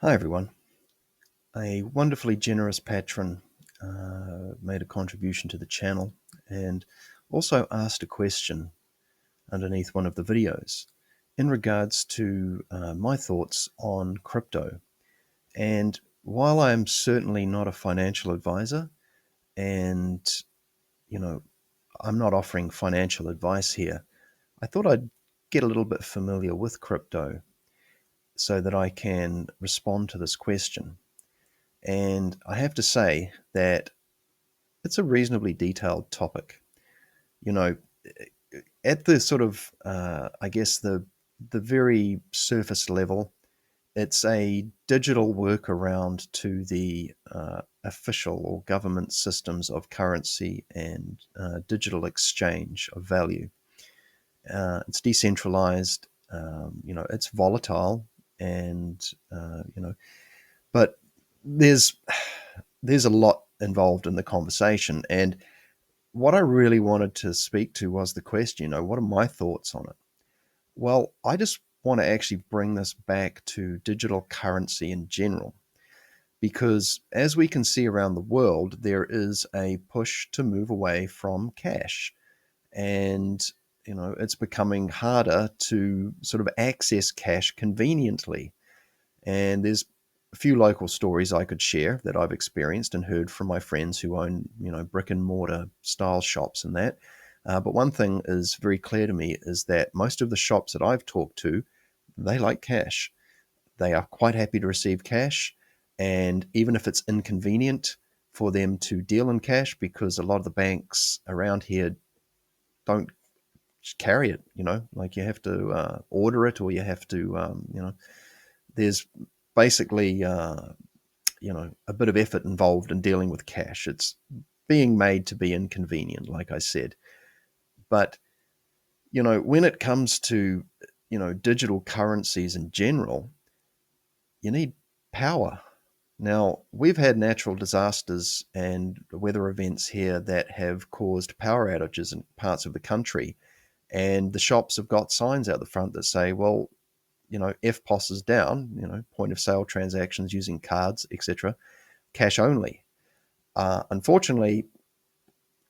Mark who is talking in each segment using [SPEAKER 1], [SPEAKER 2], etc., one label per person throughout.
[SPEAKER 1] Hi everyone. A wonderfully generous patron made a contribution to the channel and also asked a question underneath one of the videos in regards to my thoughts on crypto. And while I'm certainly not a financial advisor and, you know, I'm not offering financial advice here, I thought I'd get a little bit familiar with crypto so that I can respond to this question. And I have to say that it's a reasonably detailed topic. You know, at the sort of, I guess, the very surface level, it's a digital workaround to the official or government systems of currency and digital exchange of value. It's decentralized. It's volatile, and but there's there's a lot involved in the conversation. And what I really wanted to speak to was the question, what are my thoughts on it? Well, I just want to actually bring this back to digital currency in general, because as we can see around the world, there is a push to move away from cash. And, it's becoming harder to sort of access cash conveniently. And there's a few local stories I could share that I've experienced and heard from my friends who own, brick and mortar style shops and that. But one thing is very clear to me is that most of the shops that I've talked to, they like cash. They are quite happy to receive cash. And even if it's inconvenient for them to deal in cash, because a lot of the banks around here don't carry it, like you have to order it, or you have to, there's basically a bit of effort involved in dealing with cash. It's being made to be inconvenient, like I said. But when it comes to digital currencies in general, you need power. Now, we've had natural disasters and weather events here that have caused power outages in parts of the country, and the shops have got signs out the front that say, well, FPOS is down, point of sale transactions using cards, etc., cash only. Unfortunately,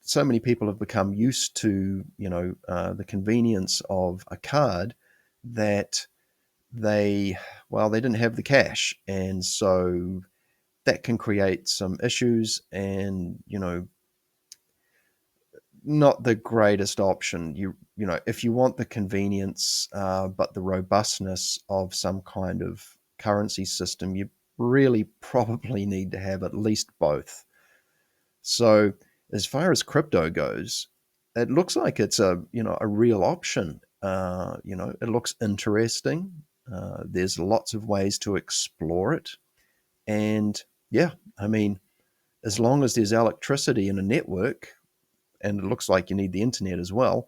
[SPEAKER 1] so many people have become used to the convenience of a card that they didn't have the cash, and so that can create some issues, and not the greatest option. If you want the convenience but the robustness of some kind of currency system, you really probably need to have at least both. So as far as crypto goes, it looks like it's a real option. It looks interesting. There's lots of ways to explore it, and yeah, I mean, as long as there's electricity in a network, and it looks like you need the internet as well,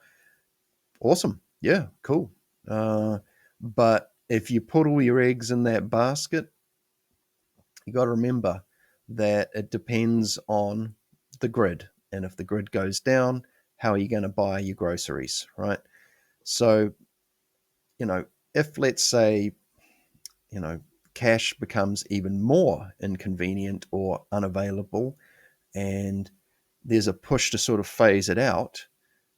[SPEAKER 1] awesome. Yeah, cool. But if you put all your eggs in that basket, you got to remember that it depends on the grid. And if the grid goes down, how are you going to buy your groceries, right? So, you know, if let's say, you know, cash becomes even more inconvenient or unavailable, and there's a push to sort of phase it out,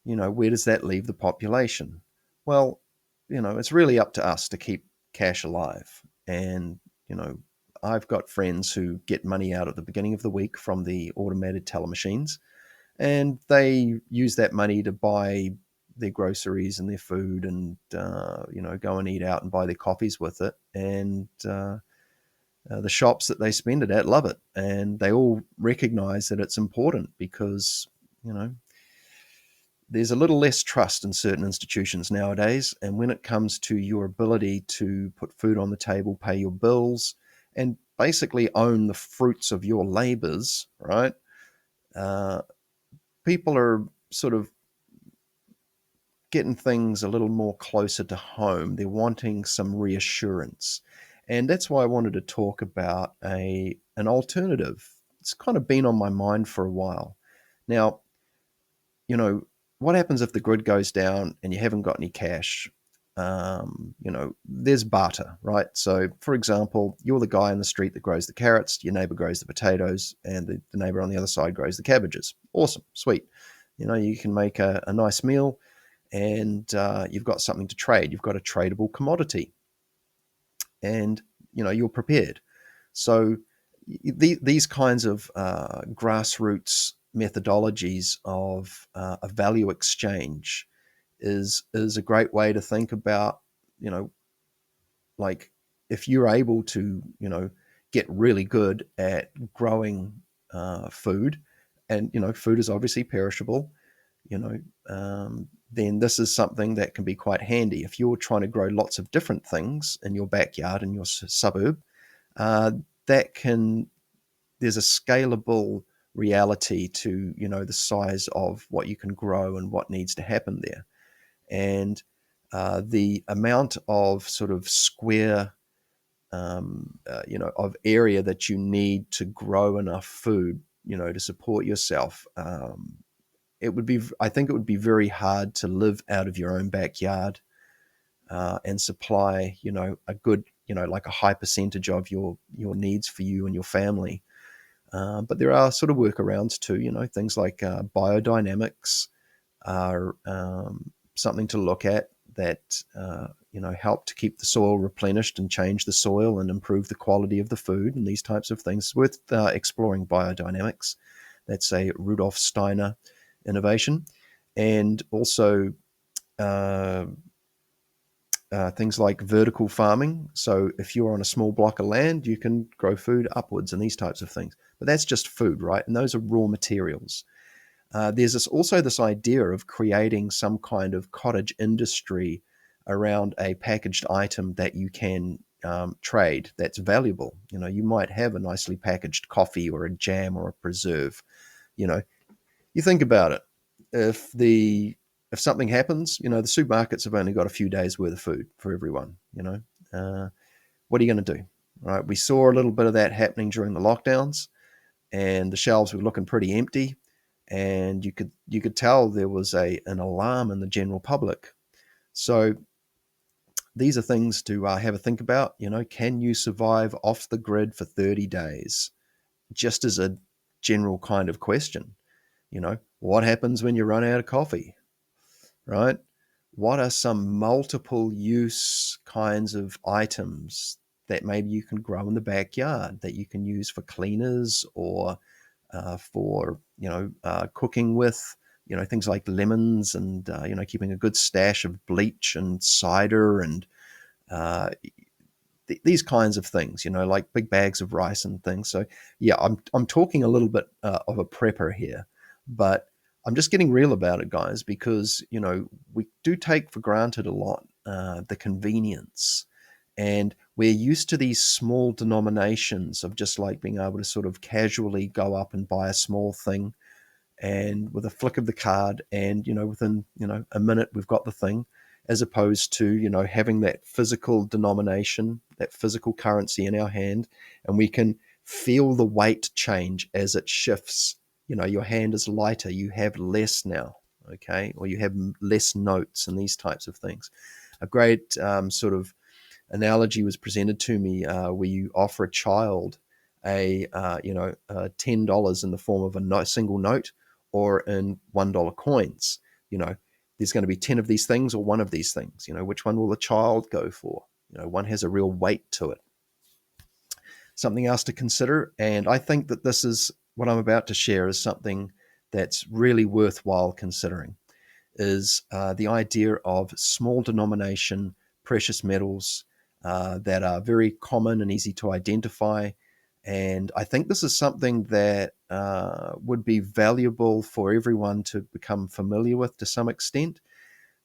[SPEAKER 1] where does that leave the population? Well, it's really up to us to keep cash alive. And, you know, I've got friends who get money out at the beginning of the week from the automated teller machines, and they use that money to buy their groceries and their food, and go and eat out and buy their coffees with it. And the shops that they spend it at love it, and they all recognize that it's important because you know there's a little less trust in certain institutions nowadays. And when it comes to your ability to put food on the table, pay your bills, and basically own the fruits of your labors, right? Uh, People are sort of getting things a little more closer to home. They're wanting some reassurance. And that's why I wanted to talk about an alternative. It's kind of been on my mind for a while. Now, you know, what happens if the grid goes down and you haven't got any cash? there's barter, right? So, for example, you're the guy in the street that grows the carrots, your neighbor grows the potatoes, and the neighbor on the other side grows the cabbages. Awesome, sweet. You can make a nice meal, and you've got something to trade. You've got a tradable commodity, and you're prepared. So these kinds of grassroots methodologies of a value exchange is a great way to think about, you know, like if you're able to, get really good at growing food, and food is obviously perishable, you know, then this is something that can be quite handy if you're trying to grow lots of different things in your backyard in your suburb. Uh, that can There's a scalable reality to the size of what you can grow and what needs to happen there, and the amount of sort of square of area that you need to grow enough food to support yourself. I think it would be very hard to live out of your own backyard and supply a good like a high percentage of your needs for you and your family. But there are sort of workarounds too, things like biodynamics are something to look at that help to keep the soil replenished and change the soil and improve the quality of the food and these types of things. It's worth exploring biodynamics. That's a Rudolf Steiner innovation. And also uh, things like vertical farming. So if you're on a small block of land, you can grow food upwards and these types of things. But that's just food, right? And those are raw materials. There's also this idea of creating some kind of cottage industry around a packaged item that you can trade that's valuable. You might have a nicely packaged coffee or a jam or a preserve. You know, you think about it. If something happens, the supermarkets have only got a few days worth of food for everyone. What are you going to do? Right? We saw a little bit of that happening during the lockdowns, and the shelves were looking pretty empty, and you could tell there was an alarm in the general public. So these are things to have a think about. Can you survive off the grid for 30 days? Just as a general kind of question. What happens when you run out of coffee, right? What are some multiple use kinds of items that maybe you can grow in the backyard that you can use for cleaners or for cooking with, things like lemons and keeping a good stash of bleach and cider and uh, these kinds of things, like big bags of rice and things. So yeah, I'm talking a little bit of a prepper here, but I'm just getting real about it, guys, because we do take for granted a lot the convenience, and we're used to these small denominations of just like being able to sort of casually go up and buy a small thing, and with a flick of the card, and within a minute we've got the thing, as opposed to having that physical denomination, that physical currency in our hand, and we can feel the weight change as it shifts. Your hand is lighter, you have less now, okay, or you have less notes and these types of things. A great sort of analogy was presented to me where you offer a child $10 in the form of a single note or in $1 coins. There's going to be 10 of these things or one of these things. Which one will the child go for? One has a real weight to it. Something else to consider, and I think that this is what I'm about to share is something that's really worthwhile considering, is the idea of small denomination precious metals that are very common and easy to identify. And I think this is something that would be valuable for everyone to become familiar with to some extent.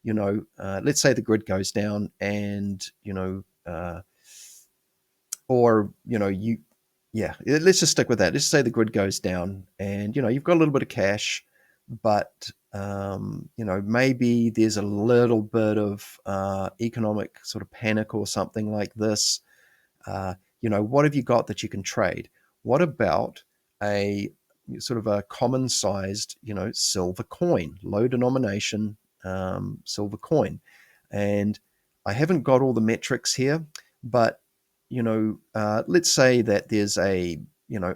[SPEAKER 1] Let's say the grid goes down, and or you yeah, let's just stick with that. Let's say the grid goes down, and you've got a little bit of cash, but maybe there's a little bit of economic sort of panic or something like this. What have you got that you can trade? What about a sort of a common sized silver coin, low denomination silver coin? And I haven't got all the metrics here, but let's say that there's a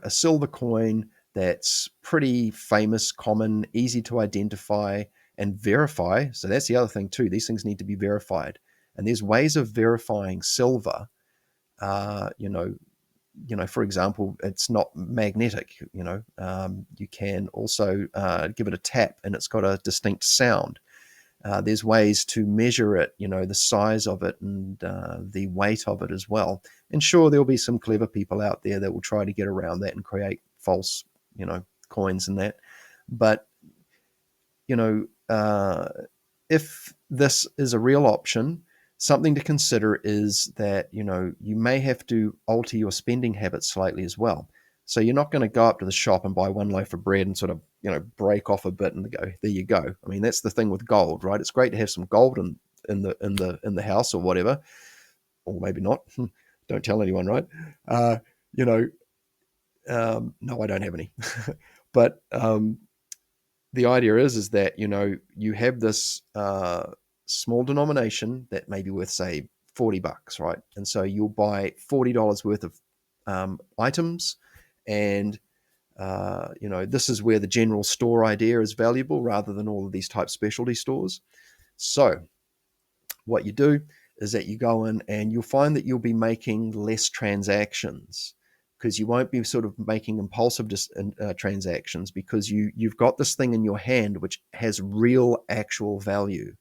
[SPEAKER 1] silver coin that's pretty famous, common, easy to identify and verify. So that's the other thing too. These things need to be verified, and there's ways of verifying silver. Uh, you know, for example, it's not magnetic. You can also give it a tap, and it's got a distinct sound. There's ways to measure it, the size of it and the weight of it as well. And sure, there'll be some clever people out there that will try to get around that and create false, coins and that. But, you know, uh, if this is a real option, something to consider is that, you may have to alter your spending habits slightly as well. So you're not going to go up to the shop and buy one loaf of bread and sort of, break off a bit and go, there you go. I mean, that's the thing with gold, right? It's great to have some gold in the house or whatever, or maybe not. Don't tell anyone, right? Uh, you know, no, I don't have any. But the idea is that you have this small denomination that may be worth, say, $40, right? And so you'll buy $40 worth of items, and this is where the general store idea is valuable rather than all of these type specialty stores. So what you do is that you go in and you'll find that you'll be making less transactions, because you won't be sort of making impulsive transactions, because you've got this thing in your hand which has real actual value.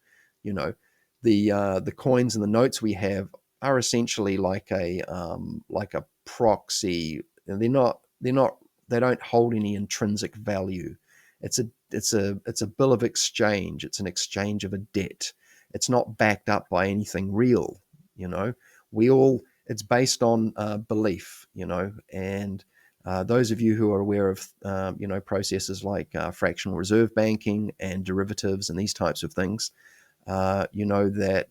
[SPEAKER 1] The coins and the notes we have are essentially like a proxy. They don't hold any intrinsic value. It's a bill of exchange. It's an exchange of a debt. It's not backed up by anything real. you know it's based on belief. And those of you who are aware of processes like fractional reserve banking and derivatives and these types of things, that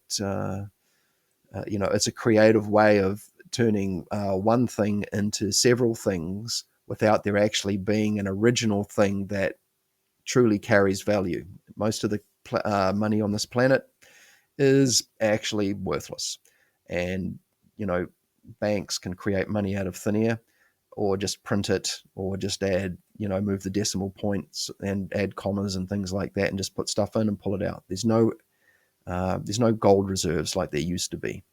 [SPEAKER 1] it's a creative way of turning one thing into several things without there actually being an original thing that truly carries value. Most of the money on this planet is actually worthless. And, banks can create money out of thin air, or just print it, or just add, move the decimal points and add commas and things like that and just put stuff in and pull it out. There's no gold reserves like there used to be.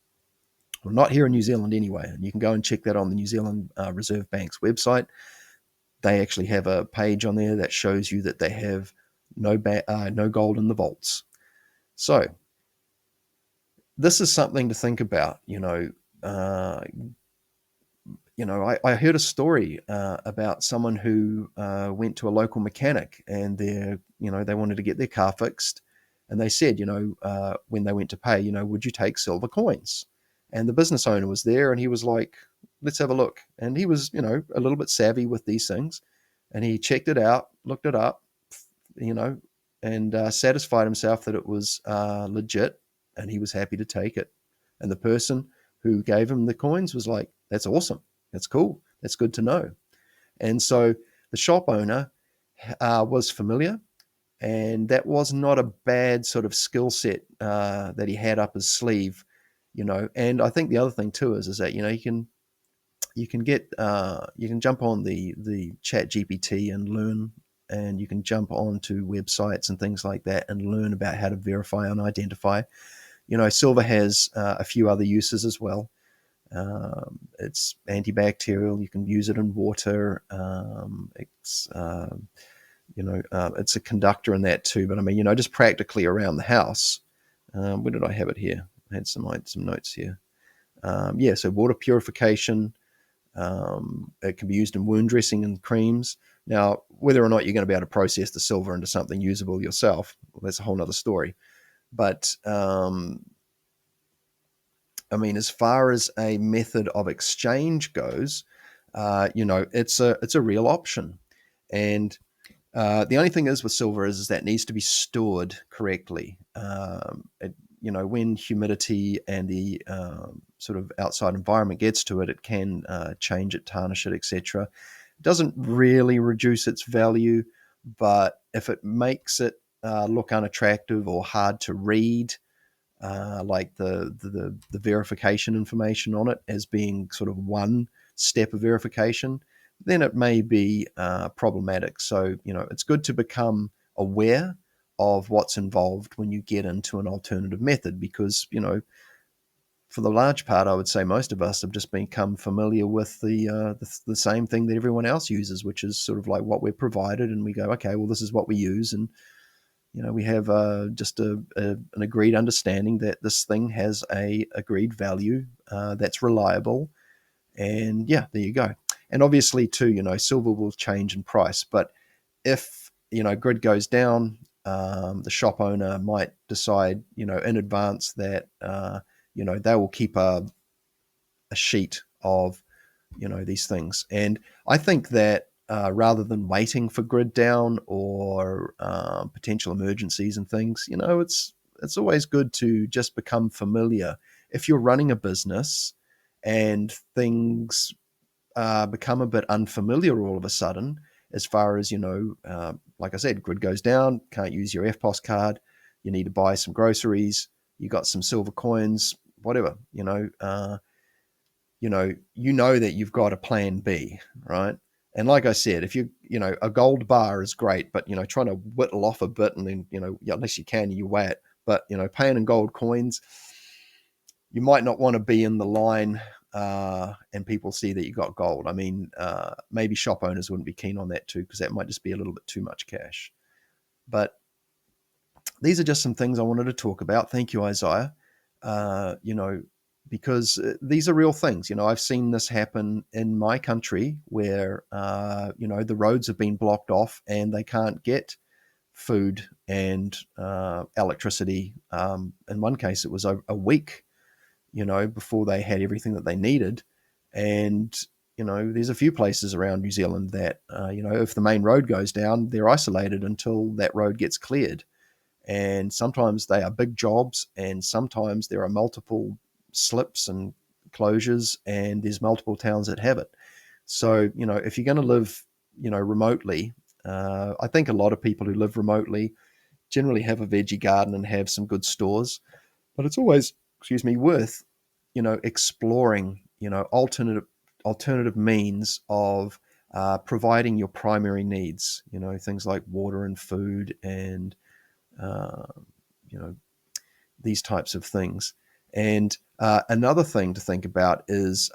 [SPEAKER 1] Well, not here in New Zealand anyway. And you can go and check that on the New Zealand Reserve Bank's website. They actually have a page on there that shows you that they have no gold in the vaults. So this is something to think about. I heard a story about someone who went to a local mechanic, and they wanted to get their car fixed, and they said, when they went to pay, would you take silver coins? And the business owner was there, and he was like, let's have a look. And he was, a little bit savvy with these things, and he checked it out, looked it up, you know, and satisfied himself that it was legit, and he was happy to take it. And the person who gave him the coins was like, that's awesome. That's cool. That's good to know. And so the shop owner was familiar, and that was not a bad sort of skill set that he had up his sleeve. And I think the other thing too is that you can jump on the chat GPT and learn, and you can jump onto websites and things like that and learn about how to verify and identify. Silver has a few other uses as well. It's antibacterial. You can use it in water. It's a conductor in that too. But I mean, just practically around the house. Where did I have it here? I had some notes here. So water purification. It can be used in wound dressing and creams. Now, whether or not you're going to be able to process the silver into something usable yourself, well, that's a whole other story. But as far as a method of exchange goes, it's a real option. And the only thing is with silver is that it needs to be stored correctly. When humidity and the sort of outside environment gets to it, it can change it, tarnish it, etc. It doesn't really reduce its value, but if it makes it look unattractive or hard to read, like the verification information on it as being sort of one step of verification, then it may be problematic. So, it's good to become aware of what's involved when you get into an alternative method, because, for the large part, I would say most of us have just become familiar with the same thing that everyone else uses, which is sort of like what we're provided, and we go, okay, well, this is what we use, and we have just an agreed understanding that this thing has a agreed value that's reliable, and yeah, there you go. And obviously, too, silver will change in price, but if grid goes down, the shop owner might decide in advance that they will keep a sheet of these things. And I think that rather than waiting for grid down or potential emergencies and things, it's always good to just become familiar. If you're running a business and things become a bit unfamiliar all of a sudden, as far as like I said, grid goes down, can't use your FPOS card, you need to buy some groceries, you got some silver coins, whatever, that you've got a plan B, right? And like I said, if a gold bar is great, but trying to whittle off a bit and then unless you can, you weigh it. But paying in gold coins, you might not want to be in the line and people see that you got gold. I mean, maybe shop owners wouldn't be keen on that too, because that might just be a little bit too much cash. But these are just some things I wanted to talk about. Thank you, Isaiah. Uh, you know, because these are real things. I've seen this happen in my country where, the roads have been blocked off and they can't get food and electricity. In one case, it was a week, before they had everything that they needed. And, there's a few places around New Zealand that, if the main road goes down, they're isolated until that road gets cleared. And sometimes they are big jobs, and sometimes there are multiple slips and closures, and there's multiple towns that have it. So, if you're going to live, remotely, I think a lot of people who live remotely generally have a veggie garden and have some good stores, but it's always, excuse me, worth, exploring, alternative means of providing your primary needs, things like water and food and, uh, you know, these types of things. And another thing to think about is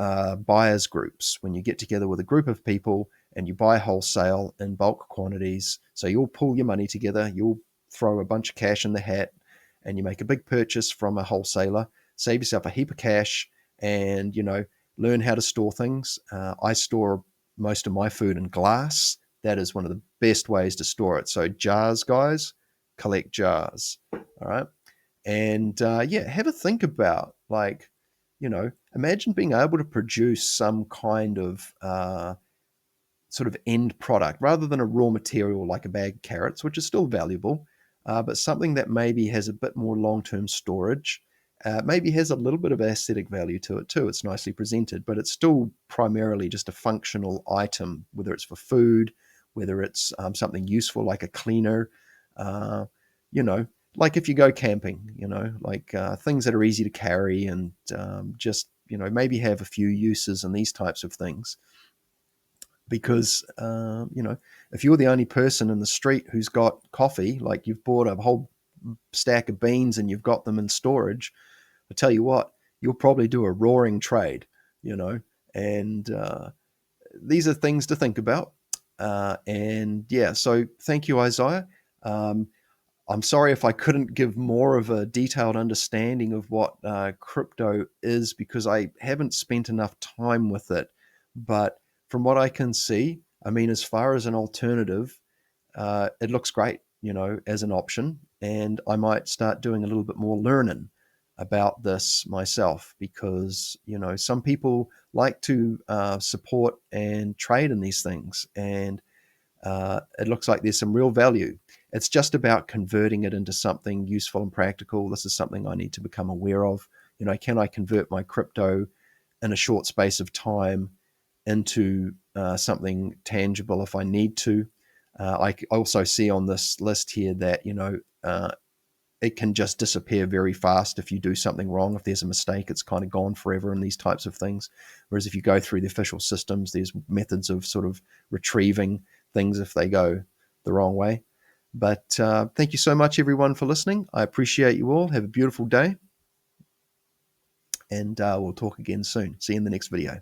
[SPEAKER 1] buyers groups. When you get together with a group of people and you buy wholesale in bulk quantities, so you'll pull your money together, you'll throw a bunch of cash in the hat, and you make a big purchase from a wholesaler, save yourself a heap of cash, and learn how to store things. I store most of my food in glass. That is one of the best ways to store it. So jars, guys, collect jars. All right. And yeah, have a think about, like, imagine being able to produce some kind of sort of end product rather than a raw material like a bag of carrots, which is still valuable, but something that maybe has a bit more long term storage. Maybe has a little bit of aesthetic value to it too. It's nicely presented, but it's still primarily just a functional item, whether it's for food, whether it's something useful like a cleaner, uh, you know, like if you go camping, like things that are easy to carry and just, maybe have a few uses and these types of things. Because if you're the only person in the street who's got coffee, like you've bought a whole stack of beans and you've got them in storage, I tell you what, you'll probably do a roaring trade, you know. And these are things to think about. And yeah, so thank you, Isaiah. Um, I'm sorry if I couldn't give more of a detailed understanding of what crypto is, because I haven't spent enough time with it. But from what I can see, I mean, as far as an alternative, it looks great, as an option. And I might start doing a little bit more learning about this myself, because, some people like to support and trade in these things. And it looks like there's some real value. It's just about converting it into something useful and practical. This is something I need to become aware of. Can I convert my crypto in a short space of time into something tangible if I need to? I also see on this list here that, it can just disappear very fast if you do something wrong. If there's a mistake, it's kind of gone forever in these types of things. Whereas if you go through the official systems, there's methods of sort of retrieving things if they go the wrong way. But thank you so much, everyone, for listening. I appreciate you all. Have a beautiful day. And we'll talk again soon. See you in the next video.